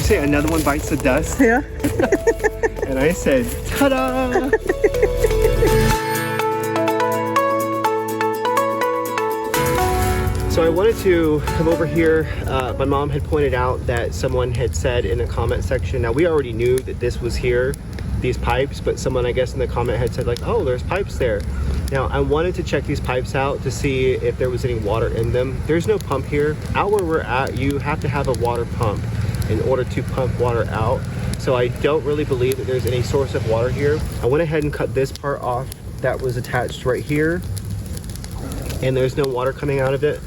say another one bites the dust? Yeah. And I said, ta-da! So I wanted to come over here. My mom had pointed out that someone had said in the comment section, now we already knew that this was here, these pipes, but someone I guess in the comment had said like, oh, there's pipes there. Now I wanted to check these pipes out to see if there was any water in them. There's no pump here. Out where we're at, you have to have a water pump in order to pump water out. So I don't really believe that there's any source of water here. I went ahead and cut this part off that was attached right here, and there's no water coming out of it.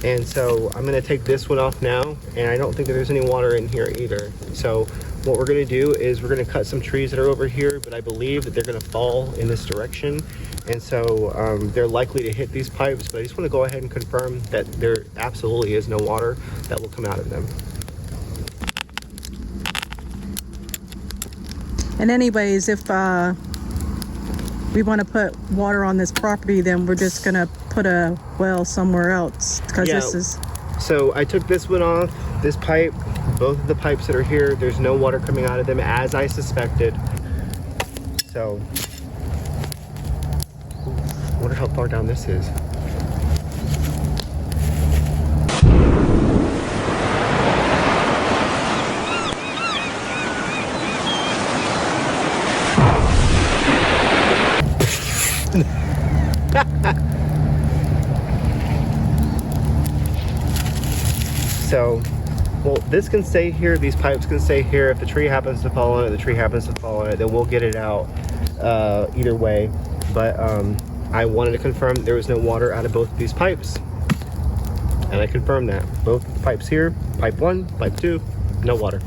And so I'm gonna take this one off now, and I don't think that there's any water in here either. So what we're gonna do is we're gonna cut some trees that are over here, but I believe that they're gonna fall in this direction. And so they're likely to hit these pipes, but I just wanna go ahead and confirm that there absolutely is no water that will come out of them. And anyways, if we want to put water on this property, then we're just gonna put a well somewhere else, because this is... So I took this one off, this pipe, both of the pipes that are here, there's no water coming out of them as I suspected. So, I wonder how far down this is. So, well, this can stay here, these pipes can stay here. If the tree happens to fall on it, the tree happens to fall on it, then we'll get it out either way. But I wanted to confirm there was no water out of both of these pipes. And I confirmed that. Both of the pipes here, pipe 1, pipe 2, no water.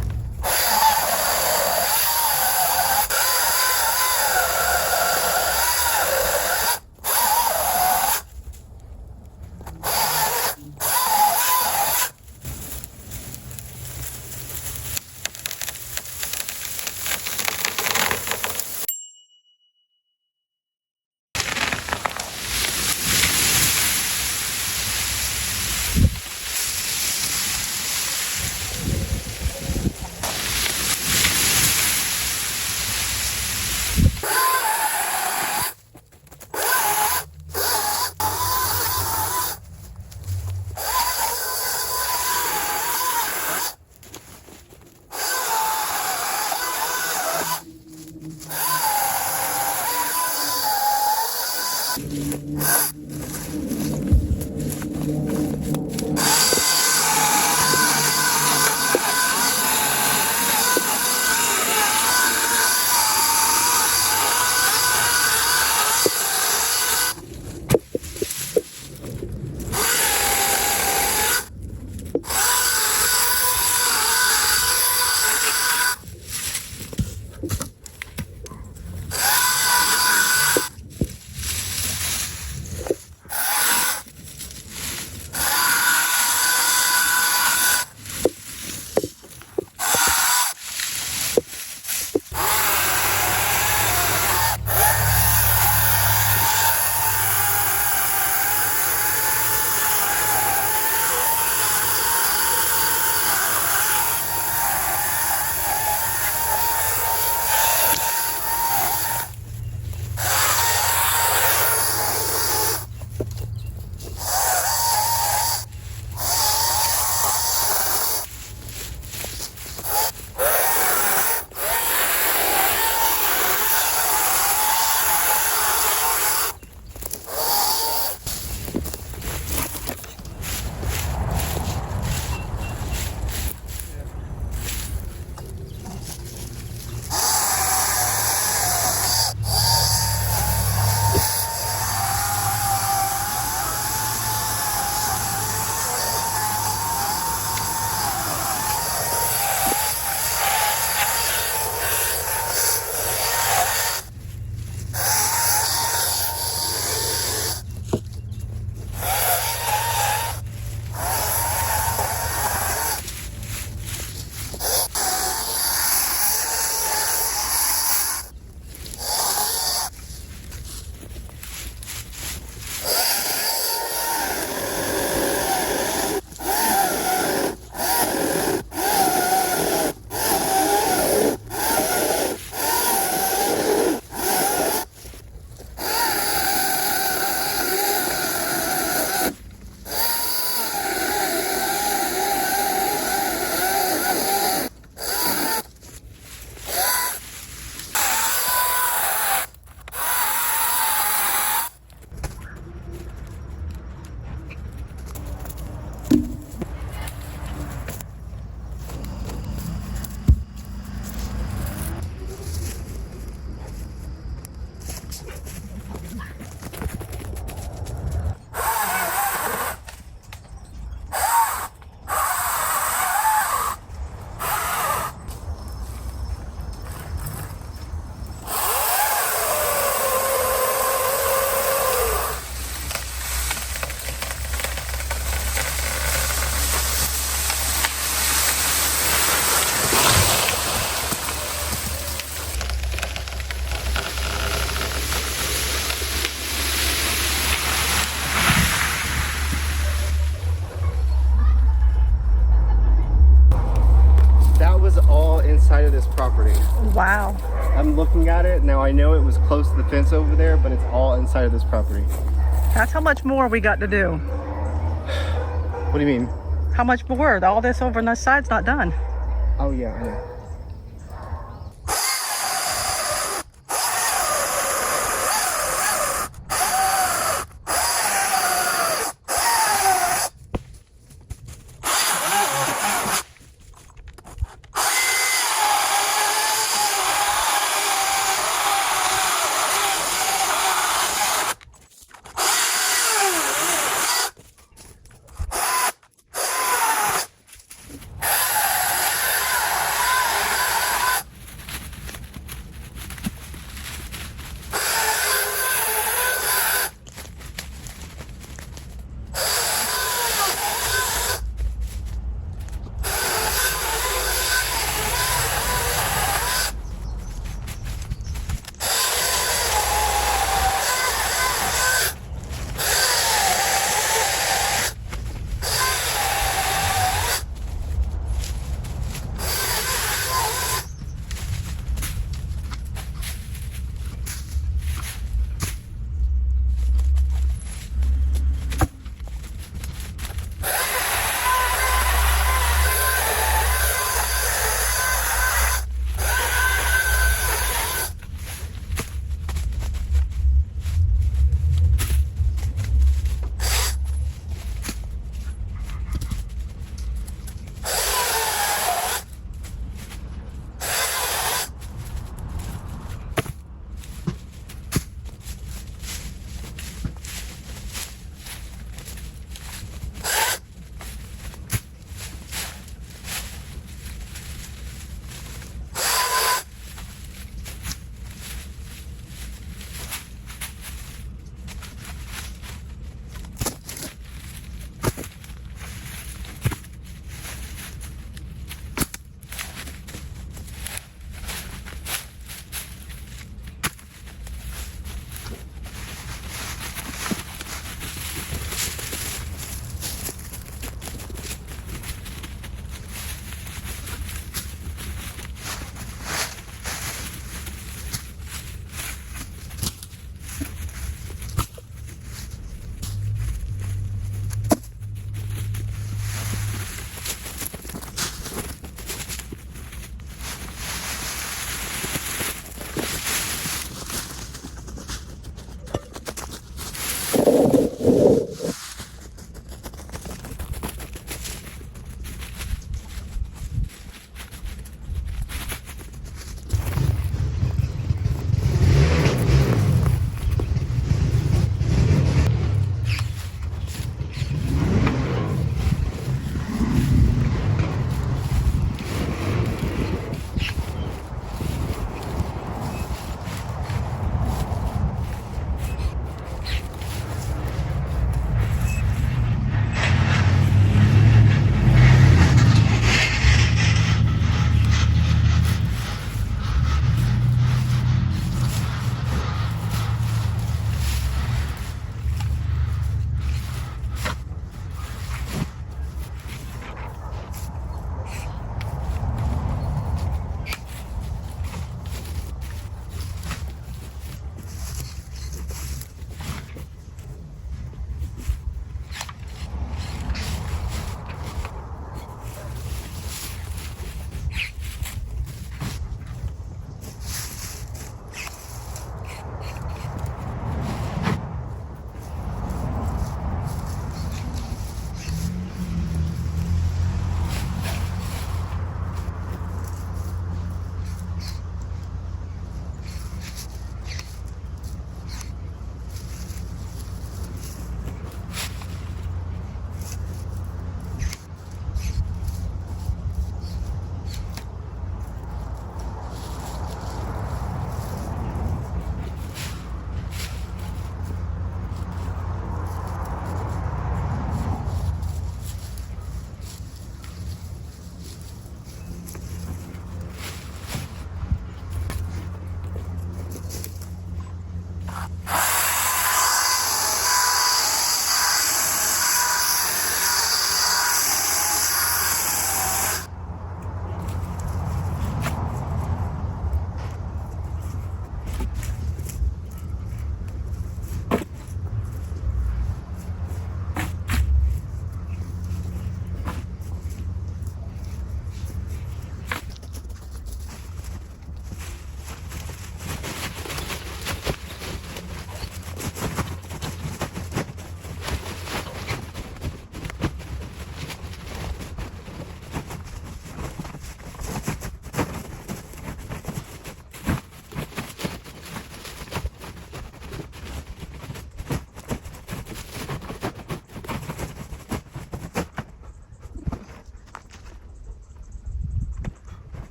inside of this property. Wow. I'm looking at it now. I know it was close to the fence over there, but it's all inside of this property. That's how much more we got to do. What do you mean? How much more? All this over on this side's not done. Oh yeah, I know.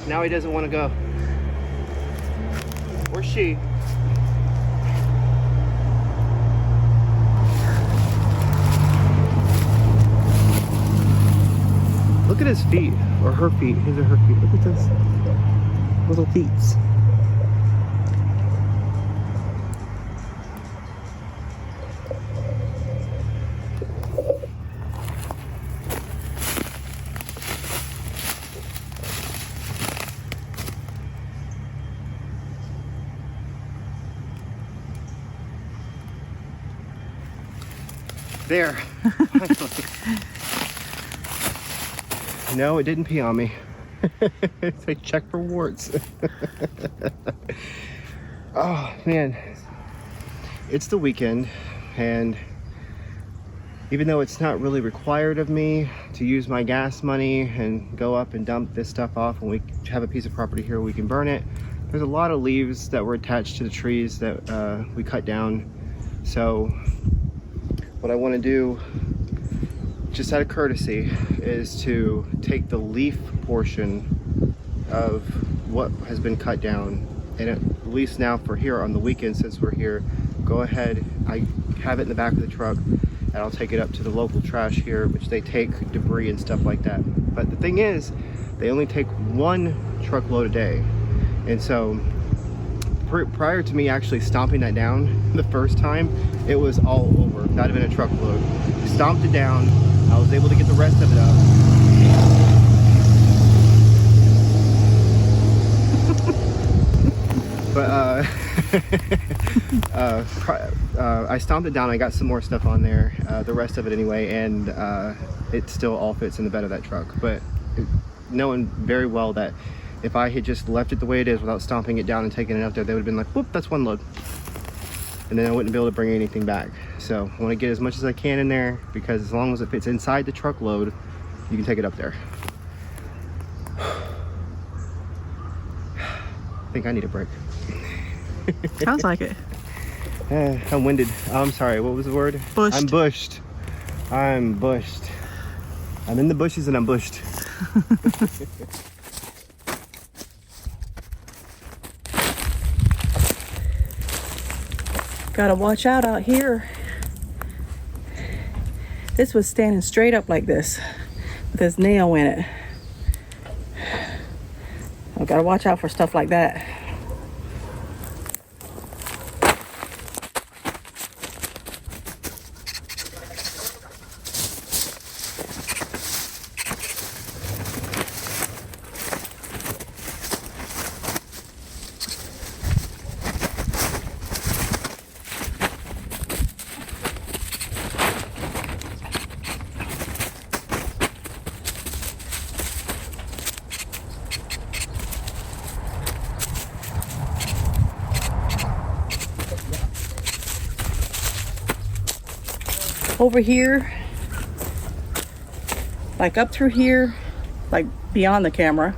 Now he doesn't want to go. Or she. Look at his feet, or her feet. His or her feet. Look at those little feet. There. No, it didn't pee on me. It's like check for warts. Oh man, it's the weekend, and even though it's not really required of me to use my gas money and go up and dump this stuff off, when we have a piece of property here we can burn it, there's a lot of leaves that were attached to the trees that we cut down. So what I want to do, just out of courtesy, is to take the leaf portion of what has been cut down, and at least now for here on the weekend, since we're here, go ahead, I have it in the back of the truck, and I'll take it up to the local trash here, which they take debris and stuff like that. But the thing is, they only take 1 truckload a day, and so prior to me actually stomping that down the first time, it was all over. That would have been a truckload. Stomped it down. I was able to get the rest of it up. But I stomped it down. I got some more stuff on there, the rest of it anyway, and it still all fits in the bed of that truck. But knowing very well that if I had just left it the way it is without stomping it down and taking it up there, they would have been like, whoop, that's 1 load. And then I wouldn't be able to bring anything back. So I want to get as much as I can in there, because as long as it fits inside the truckload, you can take it up there. I think I need a break. Sounds like it. I'm winded. Oh, I'm sorry, what was the word? Bushed. I'm bushed. I'm bushed. I'm in the bushes and I'm bushed. Gotta watch out here. This was standing straight up like this with this nail in it. I gotta watch out for stuff like that. Over here, like up through here, like beyond the camera,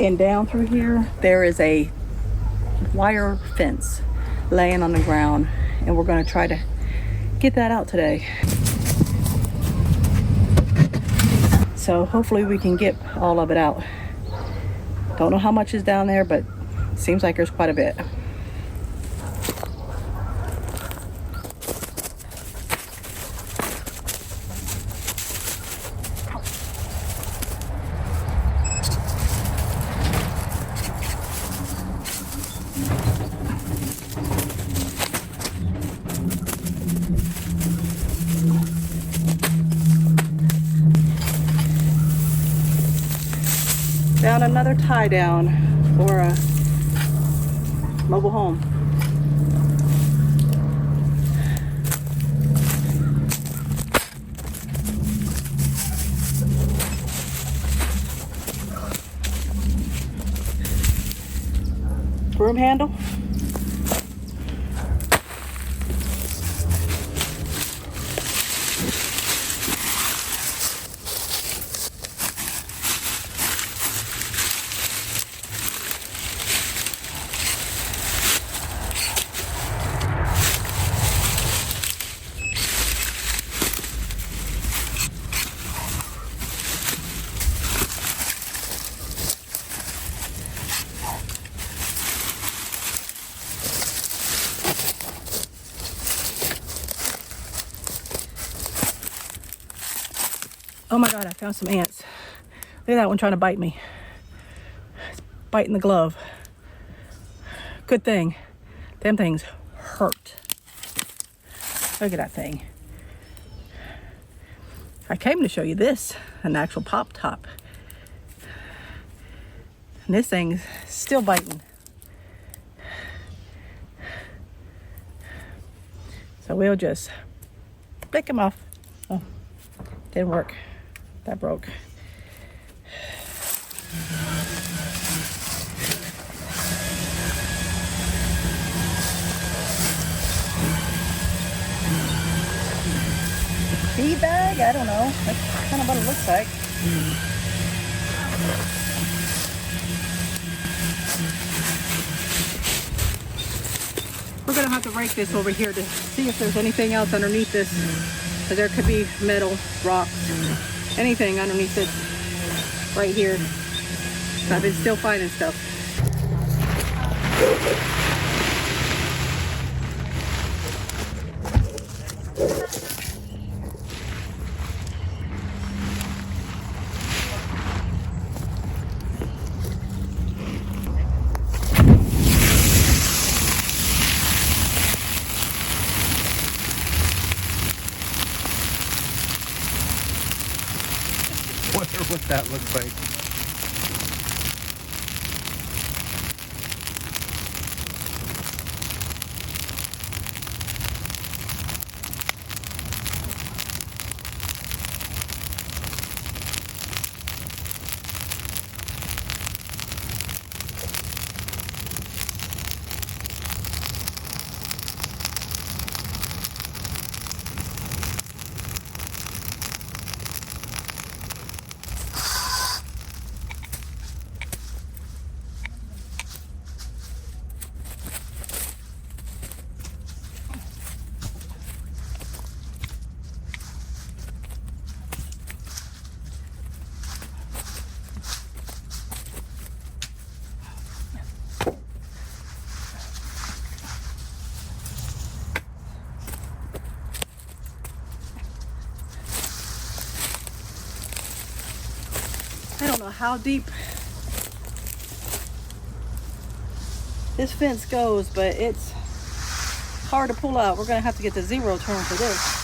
and down through here, there is a wire fence laying on the ground, and we're going to try to get that out today. So hopefully we can get all of it out. Don't know how much is down there, but it seems like there's quite a bit. Found another tie down for a mobile home. Broom handle. Oh my God, I found some ants. Look at that one trying to bite me. It's biting the glove. Good thing. Them things hurt. Look at that thing. I came to show you this, an actual pop top. And this thing's still biting. So we'll just pick him off. Oh, didn't work. That broke. Feed bag? I don't know. That's kind of what it looks like. We're gonna have to rake this over here to see if there's anything else underneath this. Because there could be metal, rocks, anything underneath this right here. So I've been still finding stuff. Wonder what that looks like. I don't know how deep this fence goes, but it's hard to pull out. We're gonna have to get the zero turn for this.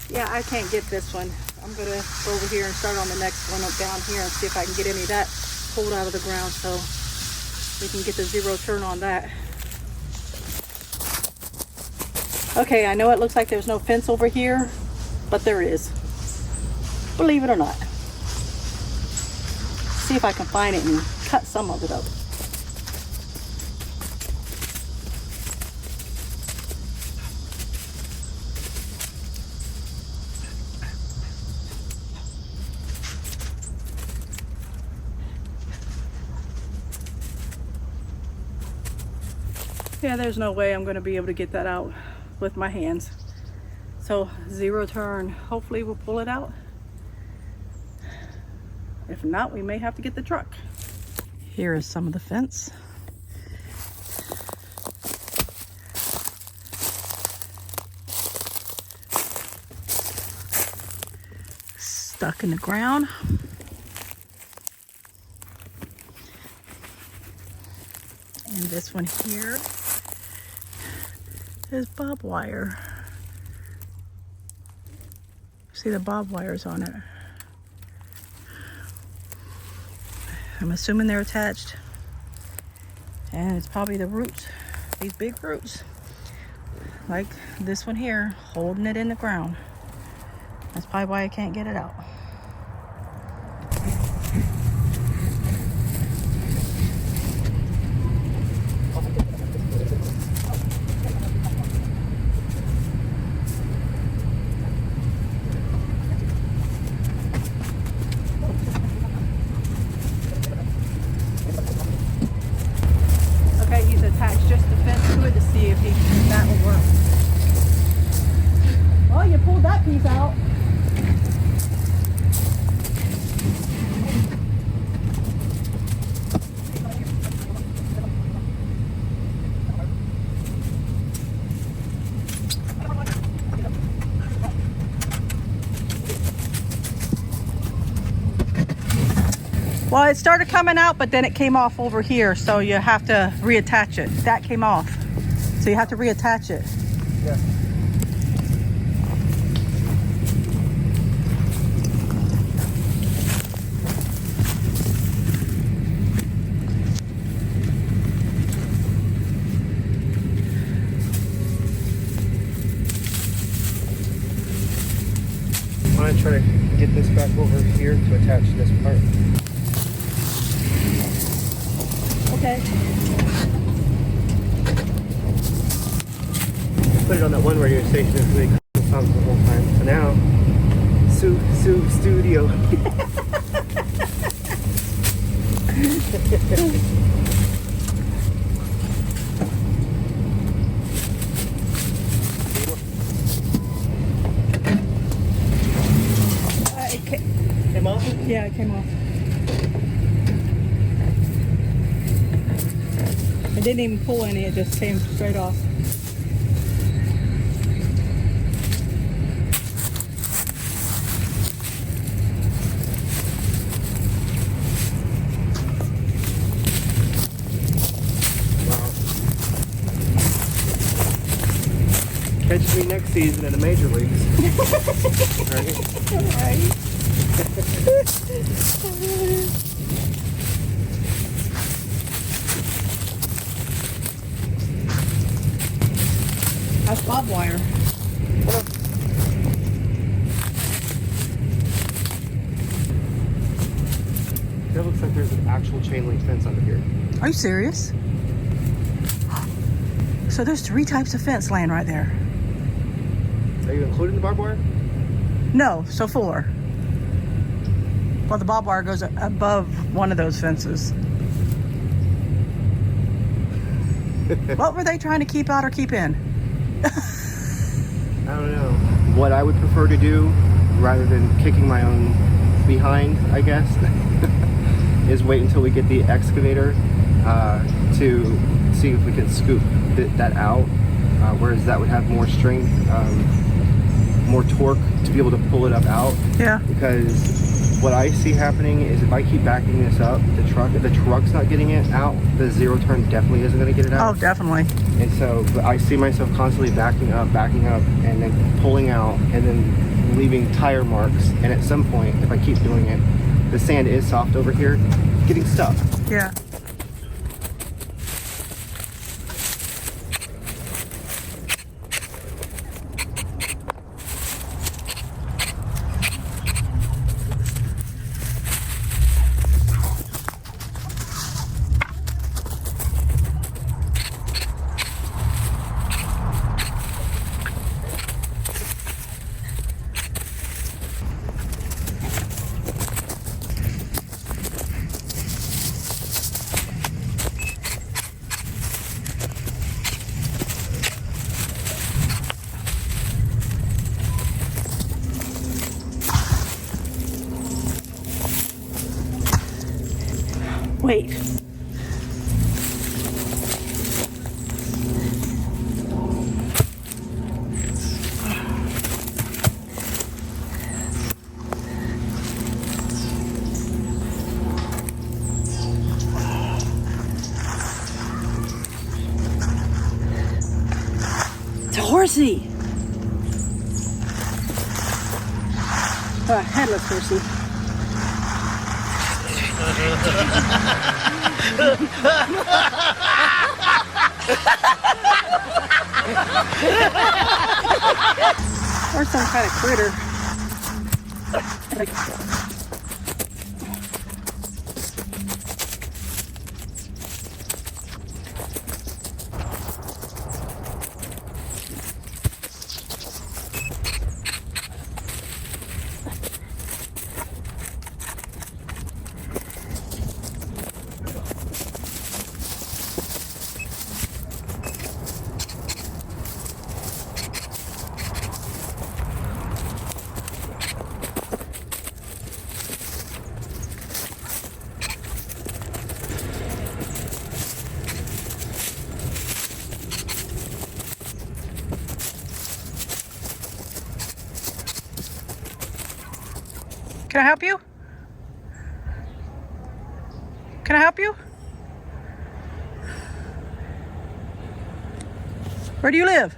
Yeah, I can't get this one. I'm gonna go over here and start on the next one up down here and see if I can get any of that pulled out of the ground so we can get the zero turn on that. Okay, I know it looks like there's no fence over here, but there is. Believe it or not. See if I can find it and cut some of it up. Yeah, there's no way I'm going to be able to get that out with my hands. So zero turn. Hopefully we'll pull it out. If not, we may have to get the truck. Here is some of the fence. Stuck in the ground. And this one here is barbed wire. See the barbed wires on it. I'm assuming they're attached. And it's probably the roots, these big roots. Like this one here, holding it in the ground. That's probably why I can't get it out. Attach just the fence to it to see if that will work. Well, you pulled that piece out. Well, it started coming out, but then it came off over here, so you have to reattach it. That came off, so you have to reattach it. Yeah. I'm gonna try to get this back over here to attach this part. Okay. Put it on that one radio station and really the songs the whole time. So now, Studio. Came off? Yeah, it came off. It didn't even pull any, it just came straight off. Wow. Catch me next season in the major leagues. Right? Right. That's bob wire. That looks like there's an actual chain link fence under here. Are you serious? So there's 3 types of fence laying right there. Are you including the barbed wire? No, so 4. Well, the barbed wire goes above one of those fences. What were they trying to keep out or keep in? I don't know. What I would prefer to do, rather than kicking my own behind, I guess, is wait until we get the excavator to see if we can scoop that out, whereas that would have more strength, more torque to be able to pull it up out. Yeah. Because what I see happening is if I keep backing this up, if the truck's not getting it out, the zero turn definitely isn't going to get it out. Oh, definitely. And so I see myself constantly backing up, and then pulling out, and then leaving tire marks. And at some point, if I keep doing it, the sand is soft over here, getting stuck. Yeah. Wait. It's a horsey. Headless horsey. Or some kind of critter. Can I help you? help you? Where do you live?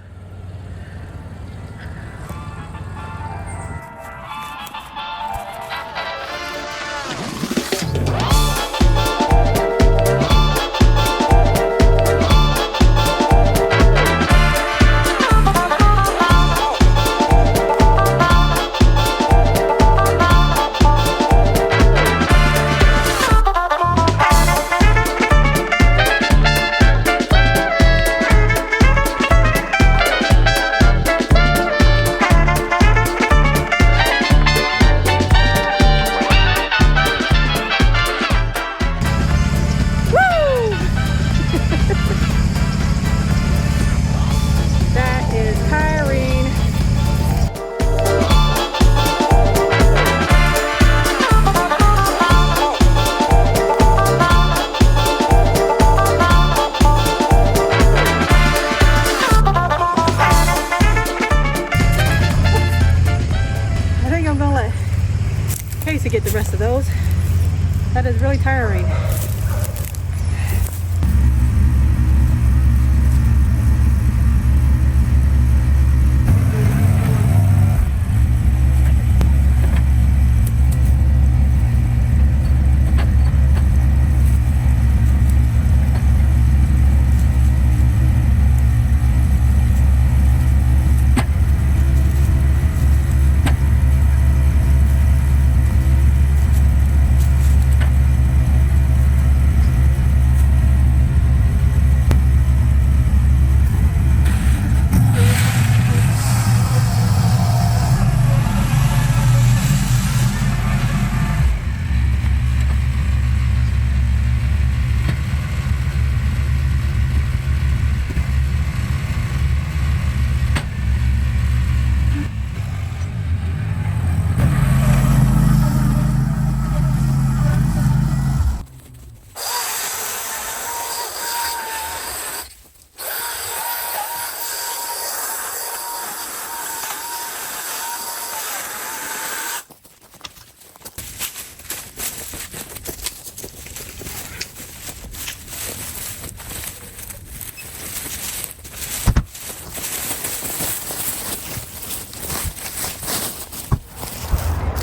To get the rest of those. That is really tiring.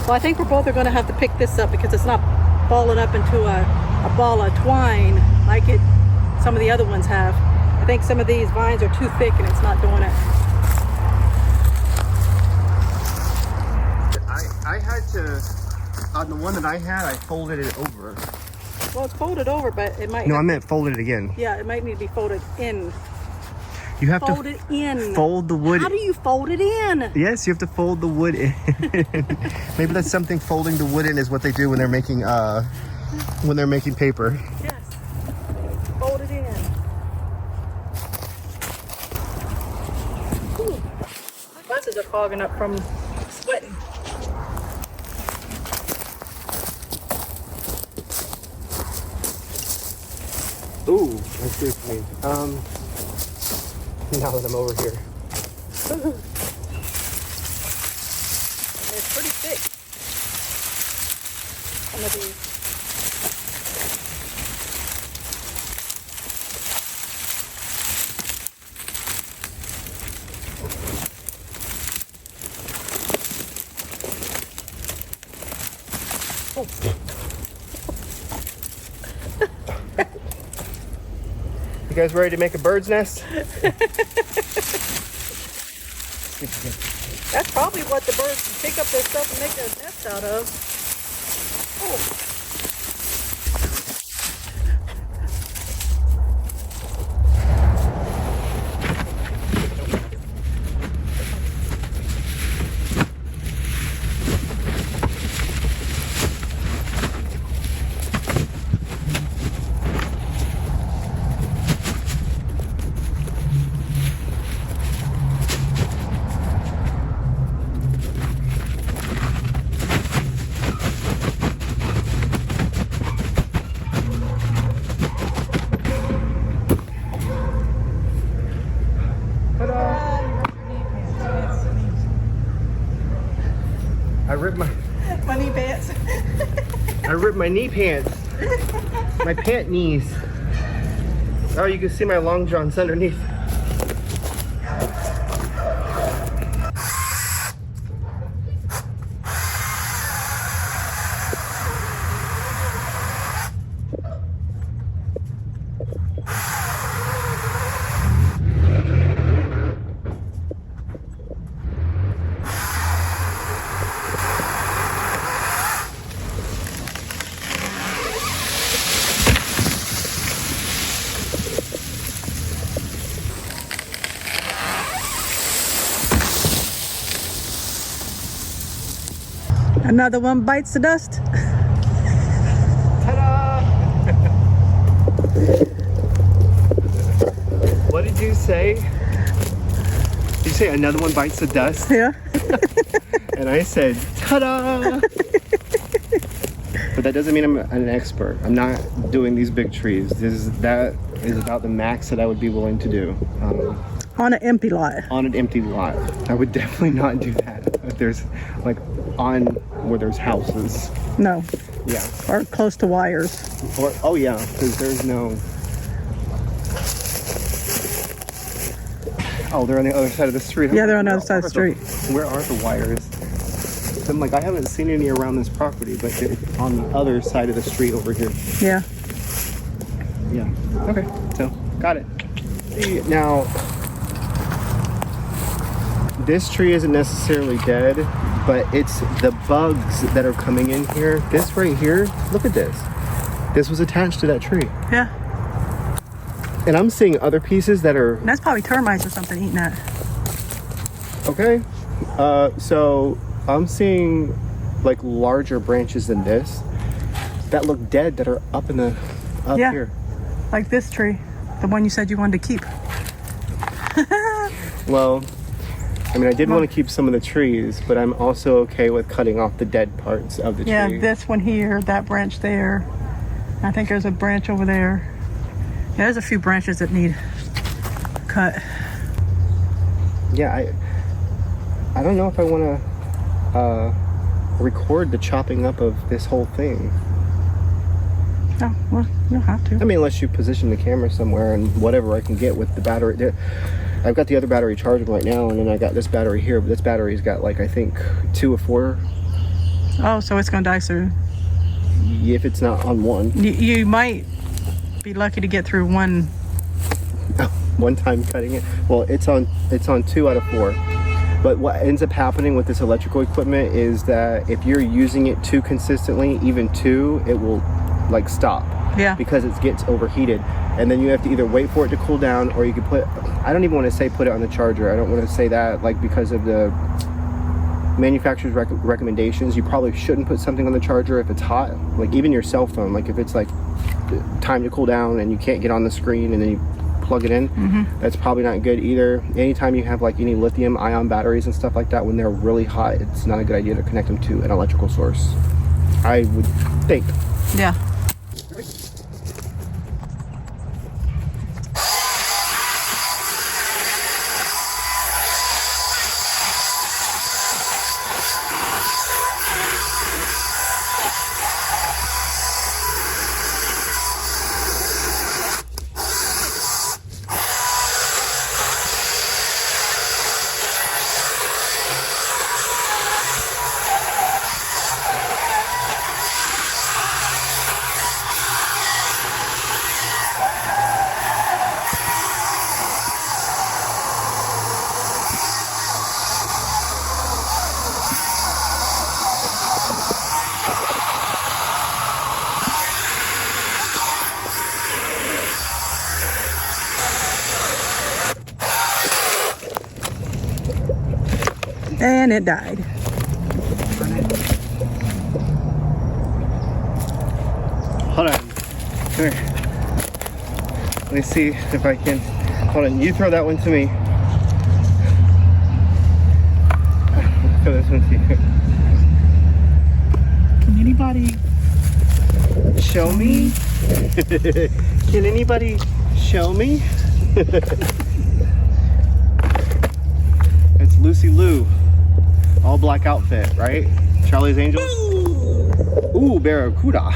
Well, I think we're both are going to have to pick this up because it's not balling up into a ball of twine like some of the other ones have. I think some of these vines are too thick and it's not doing it. I had to, on the one that I had, I folded it over. Well, it's folded over, but it might... No, I meant folded it again. Yeah, it might need to be folded in. You have fold it in. Fold the wood. How do you fold it in? Yes, you have to fold the wood in. Maybe that's something. Folding the wood in is what they do when they're making paper. Yes. Fold it in. Ooh. My glasses are fogging up from sweating. Ooh, I see what you mean. Now that I'm over here. It's pretty thick. Some of these. You guys ready to make a bird's nest? That's probably what the birds pick up their stuff and make their nest out of. Oh. I ripped my knee pants. I ripped my knee pants. My pant knees. Oh, you can see my long johns underneath. Another one bites the dust. Ta-da! What did you say? Did you say another one bites the dust? Yeah. And I said, ta-da! But that doesn't mean I'm an expert. I'm not doing these big trees. That is about the max that I would be willing to do. On an empty lot. On an empty lot. I would definitely not do that if there's like on where there's houses. No. Yeah. Or close to wires. Or, oh yeah, because there's no... Oh, they're on the other side of the street. Yeah, they're on the other side of the street. Where are the wires? I'm like, I haven't seen any around this property, but they're on the other side of the street over here. Yeah. Yeah. Okay. So, got it. Now, this tree isn't necessarily dead, but it's the bugs that are coming in here. This right here, look at this. This was attached to that tree. Yeah. And I'm seeing other pieces that are... That's probably termites or something eating that. Okay. So I'm seeing like larger branches than this that look dead that are up in the... up Yeah. here. Like this tree. The one you said you wanted to keep. Well, I mean, I did want to keep some of the trees, but I'm also okay with cutting off the dead parts of the tree. Yeah, this one here, that branch there. I think there's a branch over there. Yeah, there's a few branches that need cut. Yeah, I don't know if I want to record the chopping up of this whole thing. Oh, well, you don't have to. I mean, unless you position the camera somewhere and whatever I can get with the battery. I've got the other battery charging right now, and then I got this battery here, but this battery's got like, I think 2 or 4. Oh, so it's gonna die soon. If it's not on one. You might be lucky to get through one. One time cutting it. Well, it's on 2 out of 4. But what ends up happening with this electrical equipment is that if you're using it too consistently, even 2, it will like stop. Yeah. Because it gets overheated. And then you have to either wait for it to cool down, or you can put, I don't even want to say put it on the charger. I don't want to say that, like, because of the manufacturer's recommendations. You probably shouldn't put something on the charger if it's hot. Like even your cell phone, like if it's like time to cool down and you can't get on the screen and then you plug it in, that's probably not good either. Anytime you have like any lithium ion batteries and stuff like that, when they're really hot, it's not a good idea to connect them to an electrical source, I would think. Yeah. And it died. Hold on. Come here. Let me see if I can. Hold on. You throw that one to me. Throw this one to you. Can anybody Show me? Can anybody show me? It's Lucy Lou. All black outfit, right? Charlie's Angels? Ooh, Barracuda.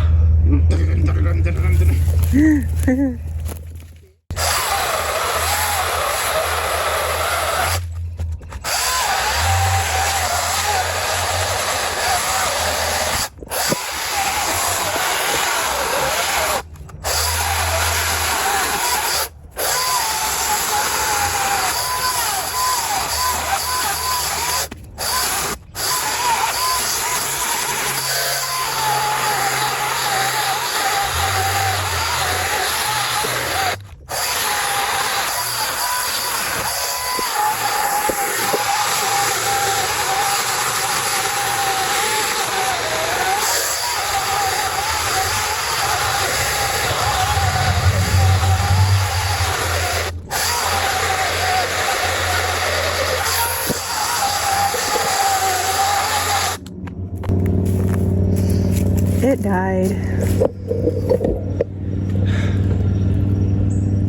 It died.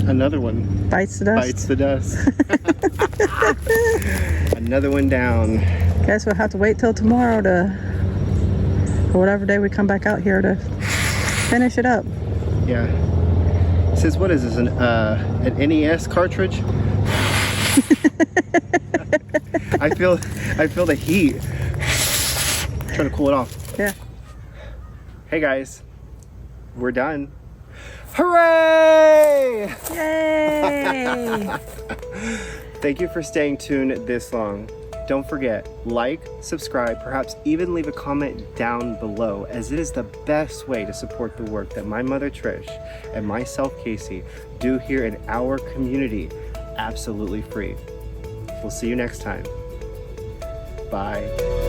Another one Bites the dust. bites the dust. Another one down. Guess we'll have to wait till tomorrow or whatever day we come back out here to finish it up. Yeah. It says, what is this, an NES cartridge? I feel the heat. I'm trying to cool it off. Yeah. Hey guys, we're done. Hooray! Yay! Thank you for staying tuned this long. Don't forget, like, subscribe, perhaps even leave a comment down below, as it is the best way to support the work that my mother Trish and myself Casey do here in our community, absolutely free. We'll see you next time. Bye.